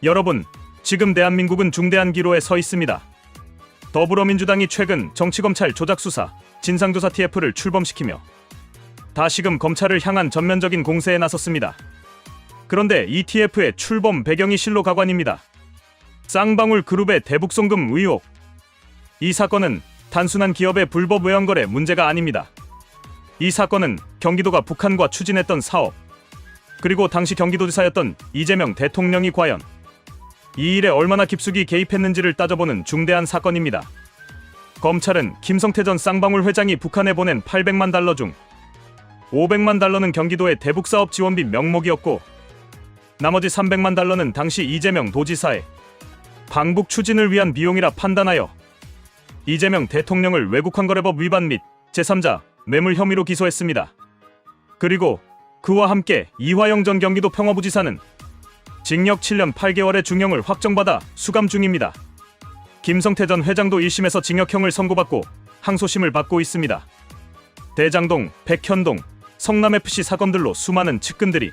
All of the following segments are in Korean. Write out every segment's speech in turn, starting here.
여러분, 지금 대한민국은 중대한 기로에 서 있습니다. 더불어민주당이 최근 정치검찰 조작수사 진상조사 TF를 출범시키며 다시금 검찰을 향한 전면적인 공세에 나섰습니다. 그런데 이 TF의 출범 배경이 실로가관입니다. 쌍방울 그룹의 대북송금 의혹. 이 사건은 단순한 기업의 불법 외환거래 문제가 아닙니다. 이 사건은 경기도가 북한과 추진했던 사업, 그리고 당시 경기도지사였던 이재명 대통령이 과연 이 일에 얼마나 깊숙이 개입했는지를 따져보는 중대한 사건입니다. 검찰은 김성태 전 쌍방울 회장이 북한에 보낸 800만 달러 중 500만 달러는 경기도의 대북사업 지원비 명목이었고, 나머지 300만 달러는 당시 이재명 도지사의 방북 추진을 위한 비용이라 판단하여 이재명 대통령을 외국환거래법 위반 및 제3자 뇌물 혐의로 기소했습니다. 그리고 그와 함께 이화영 전 경기도 평화부지사는 징역 7년 8개월의 중형을 확정받아 수감 중입니다. 김성태 전 회장도 1심에서 징역형을 선고받고 항소심을 받고 있습니다. 대장동, 백현동, 성남FC 사건들로 수많은 측근들이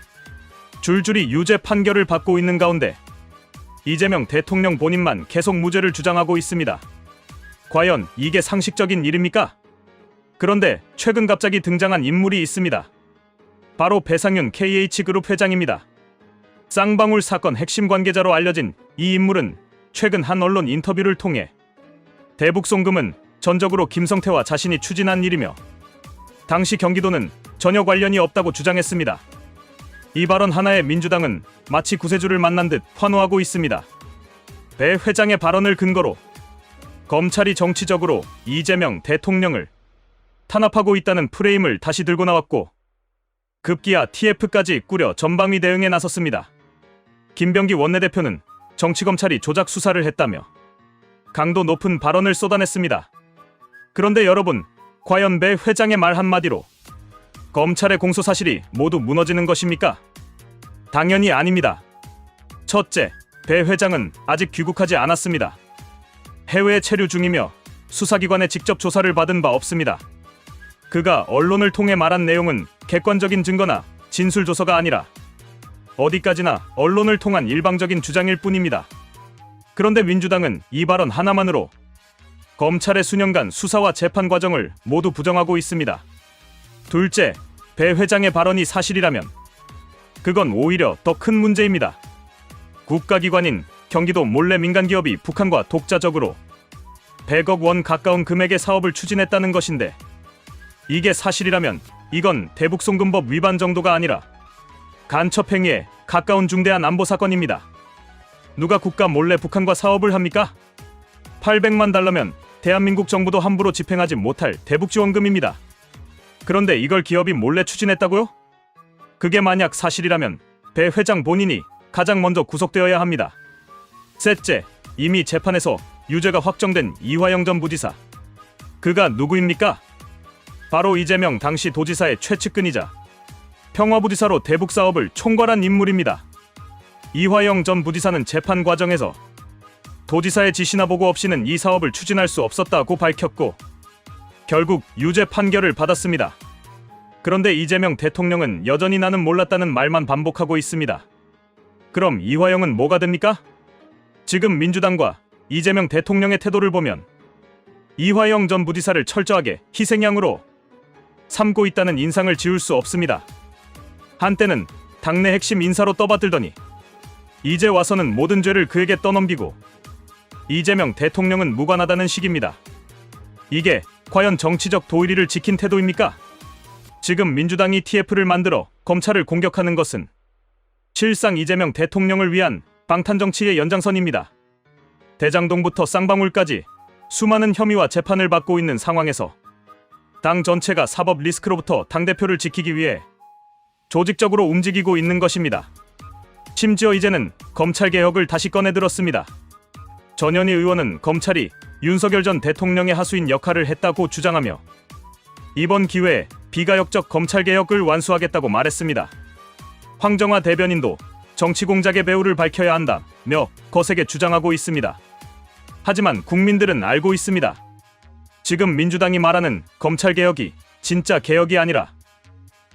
줄줄이 유죄 판결을 받고 있는 가운데 이재명 대통령 본인만 계속 무죄를 주장하고 있습니다. 과연 이게 상식적인 일입니까? 그런데 최근 갑자기 등장한 인물이 있습니다. 바로 배상윤 KH그룹 회장입니다. 쌍방울 사건 핵심 관계자로 알려진 이 인물은 최근 한 언론 인터뷰를 통해 대북송금은 전적으로 김성태와 자신이 추진한 일이며 당시 경기도는 전혀 관련이 없다고 주장했습니다. 이 발언 하나에 민주당은 마치 구세주를 만난 듯 환호하고 있습니다. 배 회장의 발언을 근거로 검찰이 정치적으로 이재명 대통령을 탄압하고 있다는 프레임을 다시 들고 나왔고, 급기야 TF까지 꾸려 전방위 대응에 나섰습니다. 김병기 원내대표는 정치검찰이 조작 수사를 했다며 강도 높은 발언을 쏟아냈습니다. 그런데 여러분, 과연 배 회장의 말 한마디로 검찰의 공소 사실이 모두 무너지는 것입니까? 당연히 아닙니다. 첫째, 배 회장은 아직 귀국하지 않았습니다. 해외에 체류 중이며 수사기관에 직접 조사를 받은 바 없습니다. 그가 언론을 통해 말한 내용은 객관적인 증거나 진술조서가 아니라 어디까지나 언론을 통한 일방적인 주장일 뿐입니다. 그런데 민주당은 이 발언 하나만으로 검찰의 수년간 수사와 재판 과정을 모두 부정하고 있습니다. 둘째, 배 회장의 발언이 사실이라면 그건 오히려 더 큰 문제입니다. 국가기관인 경기도 몰래 민간기업이 북한과 독자적으로 100억 원 가까운 금액의 사업을 추진했다는 것인데, 이게 사실이라면 이건 대북송금법 위반 정도가 아니라 간첩행위에 가까운 중대한 안보사건입니다. 누가 국가 몰래 북한과 사업을 합니까? 800만 달러면 대한민국 정부도 함부로 집행하지 못할 대북지원금입니다. 그런데 이걸 기업이 몰래 추진했다고요? 그게 만약 사실이라면 배 회장 본인이 가장 먼저 구속되어야 합니다. 셋째, 이미 재판에서 유죄가 확정된 이화영 전 부지사. 그가 누구입니까? 바로 이재명 당시 도지사의 최측근이자 평화부지사로 대북사업을 총괄한 인물입니다. 이화영 전 부지사는 재판 과정에서 도지사의 지시나 보고 없이는 이 사업을 추진할 수 없었다고 밝혔고 결국 유죄 판결을 받았습니다. 그런데 이재명 대통령은 여전히 나는 몰랐다는 말만 반복하고 있습니다. 그럼 이화영은 뭐가 됩니까? 지금 민주당과 이재명 대통령의 태도를 보면 이화영 전 부지사를 철저하게 희생양으로 삼고 있다는 인상을 지울 수 없습니다. 한때는 당내 핵심 인사로 떠받들더니 이제 와서는 모든 죄를 그에게 떠넘기고 이재명 대통령은 무관하다는 식입니다. 이게 과연 정치적 도의리를 지킨 태도입니까? 지금 민주당이 TF를 만들어 검찰을 공격하는 것은 실상 이재명 대통령을 위한 방탄정치의 연장선입니다. 대장동부터 쌍방울까지 수많은 혐의와 재판을 받고 있는 상황에서 당 전체가 사법 리스크로부터 당대표를 지키기 위해 조직적으로 움직이고 있는 것입니다. 심지어 이제는 검찰개혁을 다시 꺼내들었습니다. 전현희 의원은 검찰이 윤석열 전 대통령의 하수인 역할을 했다고 주장하며 이번 기회에 비가역적 검찰개혁을 완수하겠다고 말했습니다. 황정화 대변인도 정치공작의 배후를 밝혀야 한다며 거세게 주장하고 있습니다. 하지만 국민들은 알고 있습니다. 지금 민주당이 말하는 검찰개혁이 진짜 개혁이 아니라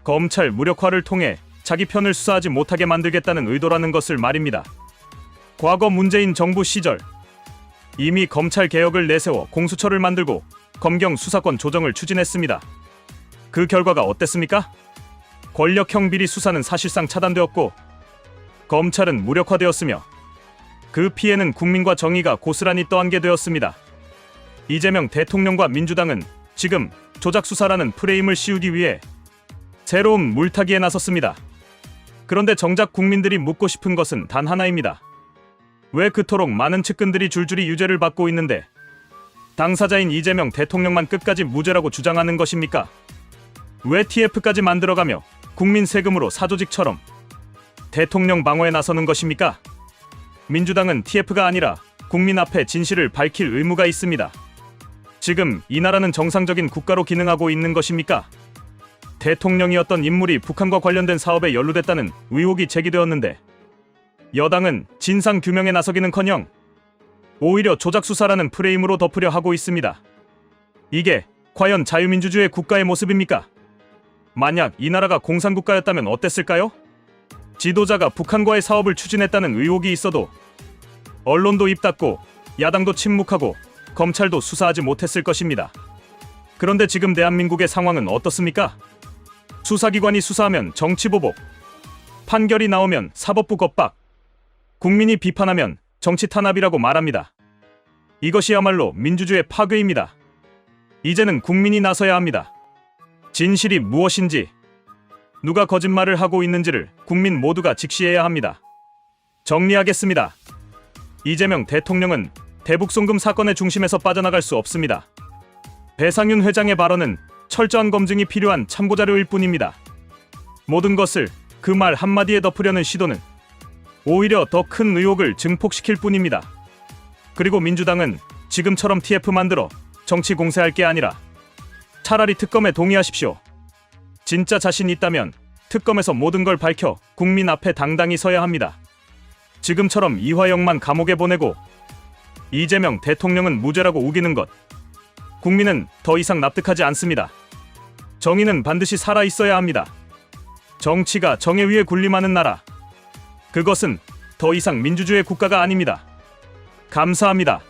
검찰 무력화를 통해 자기 편을 수사하지 못하게 만들겠다는 의도라는 것을 말입니다. 과거 문재인 정부 시절 이미 검찰 개혁을 내세워 공수처를 만들고 검경 수사권 조정을 추진했습니다. 그 결과가 어땠습니까? 권력형 비리 수사는 사실상 차단되었고 검찰은 무력화되었으며 그 피해는 국민과 정의가 고스란히 떠안게 되었습니다. 이재명 대통령과 민주당은 지금 조작 수사라는 프레임을 씌우기 위해 새로운 물타기에 나섰습니다. 그런데 정작 국민들이 묻고 싶은 것은 단 하나입니다. 왜 그토록 많은 측근들이 줄줄이 유죄를 받고 있는데 당사자인 이재명 대통령만 끝까지 무죄라고 주장하는 것입니까? 왜 TF까지 만들어가며 국민 세금으로 사조직처럼 대통령 방어에 나서는 것입니까? 민주당은 TF가 아니라 국민 앞에 진실을 밝힐 의무가 있습니다. 지금 이 나라는 정상적인 국가로 기능하고 있는 것입니까? 대통령이었던 인물이 북한과 관련된 사업에 연루됐다는 의혹이 제기되었는데 여당은 진상 규명에 나서기는커녕 오히려 조작 수사라는 프레임으로 덮으려 하고 있습니다. 이게 과연 자유민주주의 국가의 모습입니까? 만약 이 나라가 공산국가였다면 어땠을까요? 지도자가 북한과의 사업을 추진했다는 의혹이 있어도 언론도 입 닫고 야당도 침묵하고 검찰도 수사하지 못했을 것입니다. 그런데 지금 대한민국의 상황은 어떻습니까? 수사기관이 수사하면 정치보복, 판결이 나오면 사법부 겁박, 국민이 비판하면 정치 탄압이라고 말합니다. 이것이야말로 민주주의 파괴입니다. 이제는 국민이 나서야 합니다. 진실이 무엇인지, 누가 거짓말을 하고 있는지를 국민 모두가 직시해야 합니다. 정리하겠습니다. 이재명 대통령은 대북송금 사건의 중심에서 빠져나갈 수 없습니다. 배상윤 회장의 발언은 철저한 검증이 필요한 참고자료일 뿐입니다. 모든 것을 그 말 한마디에 덮으려는 시도는 오히려 더 큰 의혹을 증폭시킬 뿐입니다. 그리고 민주당은 지금처럼 TF 만들어 정치 공세할 게 아니라 차라리 특검에 동의하십시오. 진짜 자신 있다면 특검에서 모든 걸 밝혀 국민 앞에 당당히 서야 합니다. 지금처럼 이화영만 감옥에 보내고 이재명 대통령은 무죄라고 우기는 것, 국민은 더 이상 납득하지 않습니다. 정의는 반드시 살아있어야 합니다. 정치가 정의 위에 군림하는 나라, 그것은 더 이상 민주주의 국가가 아닙니다. 감사합니다.